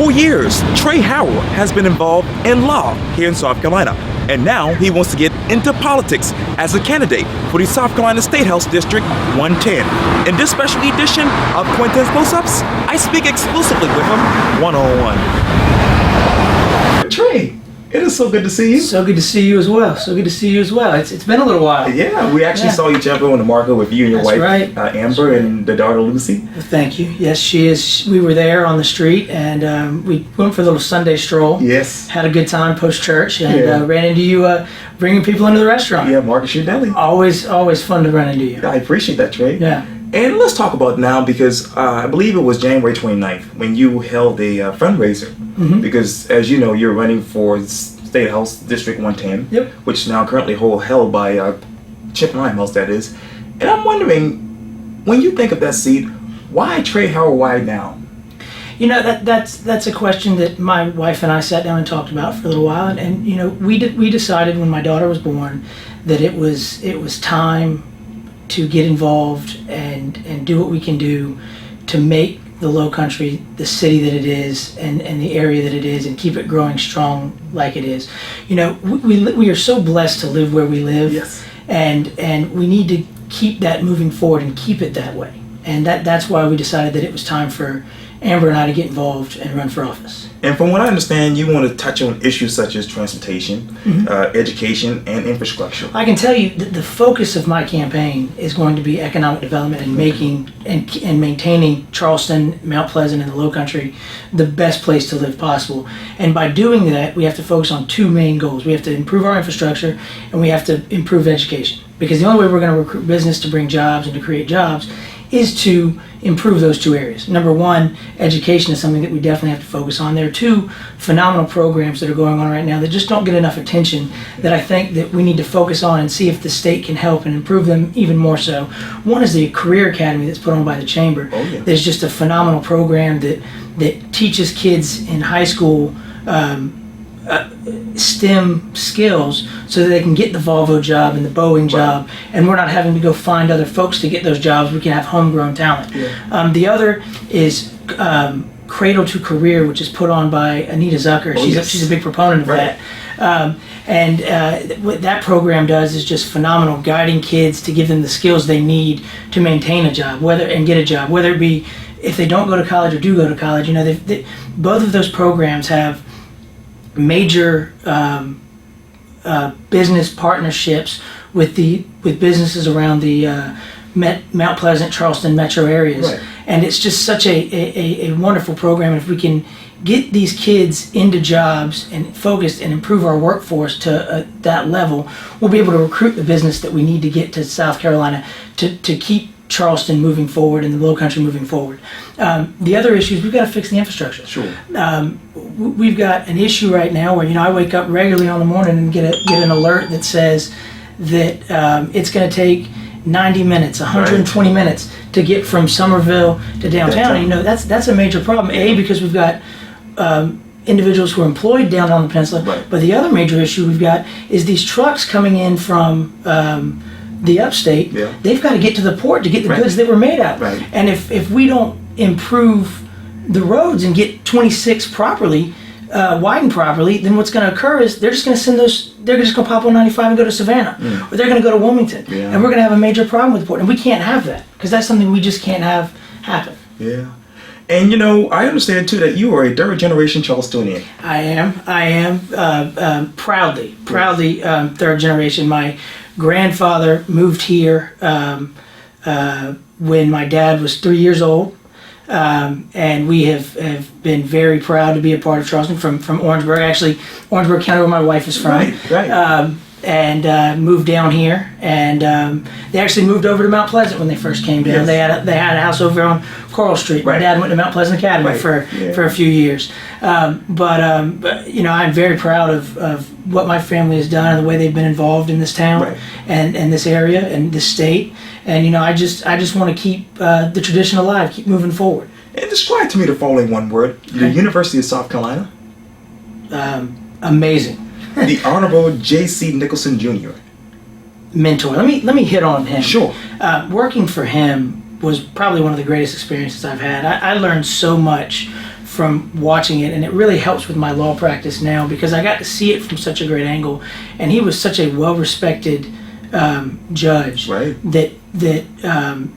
For years, Trey Harrell has been involved in law here in South Carolina, and now he wants to get into politics as a candidate for the South Carolina State House District 110. In this special edition of Quintin's Close-Ups, I speak exclusively with him one-on-one. Trey, it is so good to see you. So good to see you as well. It's been a little while. Yeah, we actually saw each other on the market with you and your That's wife, right. Amber, and the daughter Lucy. Thank you. Yes, she is. We were there on the street, and we went for a little Sunday stroll. Yes. Had a good time post-church, and ran into you bringing people into the restaurant. Yeah, Marcus Shoe Deli. Always fun to run into you. I appreciate that, Trey. Yeah. And let's talk about now, because I believe it was January 29th when you held a fundraiser. Mm-hmm. Because, as you know, you're running for State House District 110, Yep. which is now currently held by Chip Limehouse, that is. And I'm wondering, when you think of that seat, why Trey Harrell, why now? You know, that's a question that my wife and I sat down and talked about for a little while, and you know, we decided when my daughter was born that it was time to get involved and do what we can do to make the Low Country the city that it is and the area that it is, and keep it growing strong like it is. You know, we are so blessed to live where we live. Yes. And we need to keep that moving forward and keep it that way. And that's why we decided that it was time for Amber and I to get involved and run for office. And from what I understand, you want to touch on issues such as transportation, education, and infrastructure. I can tell you that the focus of my campaign is going to be economic development and making and maintaining Charleston, Mount Pleasant, and the Low Country the best place to live possible. And by doing that, we have to focus on two main goals. We have to improve our infrastructure, and we have to improve education. Because the only way we're going to recruit business to bring jobs and to create jobs is to improve those two areas. Number one, education is something that we definitely have to focus on. There are two phenomenal programs that are going on right now that just don't get enough attention, that I think that we need to focus on and see if the state can help and improve them even more so. One is the Career Academy that's put on by the Chamber. Oh, yeah. There's just a phenomenal program that teaches kids in high school STEM skills so that they can get the Volvo job and the Boeing job, and we're not having to go find other folks to get those jobs. We can have homegrown talent. Yeah. The other is Cradle to Career, which is put on by Anita Zucker. She's a big proponent of that. What that program does is just phenomenal, guiding kids to give them the skills they need to maintain a job, and get a job, whether it be if they don't go to college or do go to college. You know, both of those programs have major business partnerships with businesses around the Mount Pleasant, Charleston metro areas, and it's just such a wonderful program. And if we can get these kids into jobs and focused and improve our workforce to that level, we'll be able to recruit the business that we need to get to South Carolina to keep Charleston moving forward and the Low Country moving forward. The other issue is we've got to fix the infrastructure. Sure. We've got an issue right now where, you know, I wake up regularly in the morning and get an alert that says that it's going to take 90 minutes, 120 minutes to get from Somerville to downtown. And, you know, that's a major problem. Because we've got individuals who are employed down on the peninsula, but the other major issue we've got is these trucks coming in from the upstate. They've got to get to the port to get the goods that were made out. And if we don't improve the roads and get 26 properly widened properly, then what's going to occur is they're just going to they're just going to pop on 95 and go to Savannah, or they're going to go to Wilmington, and we're going to have a major problem with the port, and we can't have that, because that's something we just can't have happen. Yeah. And you know, I understand too that you are a third generation Charlestonian. I am proudly third generation. My grandfather moved here when my dad was 3 years old, and we have been very proud to be a part of Charleston from Orangeburg. Actually, Orangeburg County, where my wife is from. And moved down here, and they actually moved over to Mount Pleasant when they first came down. They had a house over on Coral Street. My dad went to Mount Pleasant Academy for a few years. But you know, I'm very proud of what my family has done and the way they've been involved in this town and this area and this state. And you know, I just want to keep the tradition alive, keep moving forward. And describe to me the following one word: the University of South Carolina. Amazing. The Honorable J.C. Nicholson Jr. Mentor. Let me hit on him. Sure. Working for him was probably one of the greatest experiences I've had. I learned so much from watching it, and it really helps with my law practice now because I got to see it from such a great angle, and he was such a well-respected judge Right. that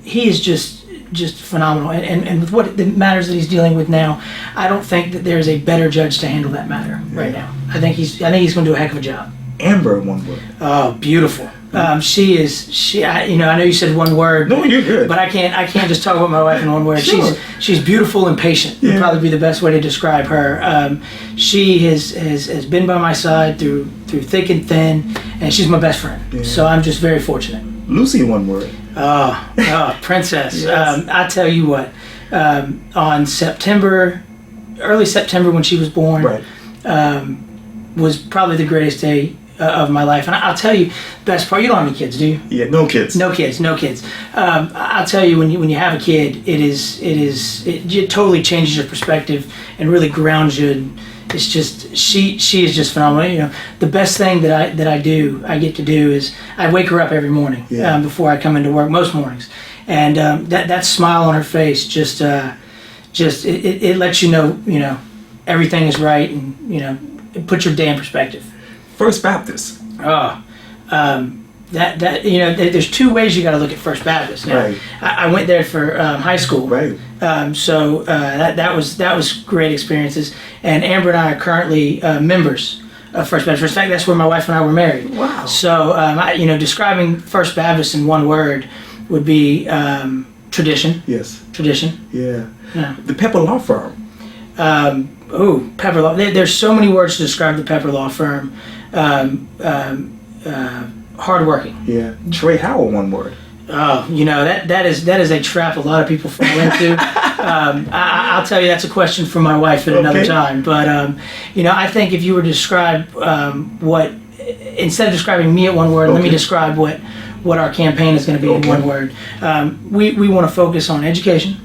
he is just phenomenal, and with what the matters that he's dealing with now, I don't think that there's a better judge to handle that matter right now. I think he's going to do a heck of a job. Amber, one word. Oh, beautiful. I know you said one word. No, you're good. But I can't just talk about my wife in one word. Sure. She's beautiful and patient. Would probably be the best way to describe her. She has been by my side through thick and thin, and she's my best friend. Yeah. So I'm just very fortunate. Lucy, one word. Oh, princess. Yes. I tell you what, on early September when she was born, Right. was probably the greatest day of my life. And I'll tell you, best part, you don't have any kids, do you? Yeah, no kids. No kids. I'll tell you, when you have a kid, it totally changes your perspective and really grounds you. It's just she is just phenomenal. You know, the best thing that I get to do is I wake her up every morning before I come into work most mornings, and that smile on her face just it lets you know everything is right, and it puts your day in perspective. First Baptist. There's two ways you got to look at First Baptist. Now, Right. I went there for high school. Right. So that was great experiences. And Amber and I are currently members of First Baptist. In fact, that's where my wife and I were married. Wow. So describing First Baptist in one word would be tradition. Yes. Tradition. Yeah. Yeah. The Pepper Law Firm. Pepper Law. There's so many words to describe the Pepper Law Firm. Hardworking. Yeah. Trey Harrell, one word. Oh, that is a trap a lot of people fall into. I'll tell you, that's a question for my wife at another time. But I think if you were to describe instead of describing me at one word, let me describe what our campaign is going to be in one word. We want to focus on education.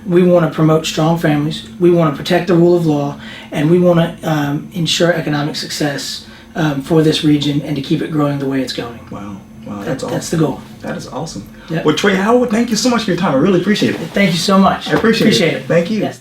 We want to promote strong families. We want to protect the rule of law, and we want to ensure economic success for this region and to keep it growing the way it's going. Wow, that's awesome. That's the goal. That is awesome. Yep. Well, Trey Howard, thank you so much for your time. I really appreciate it. Thank you so much. I appreciate it. it. Thank you. Yes.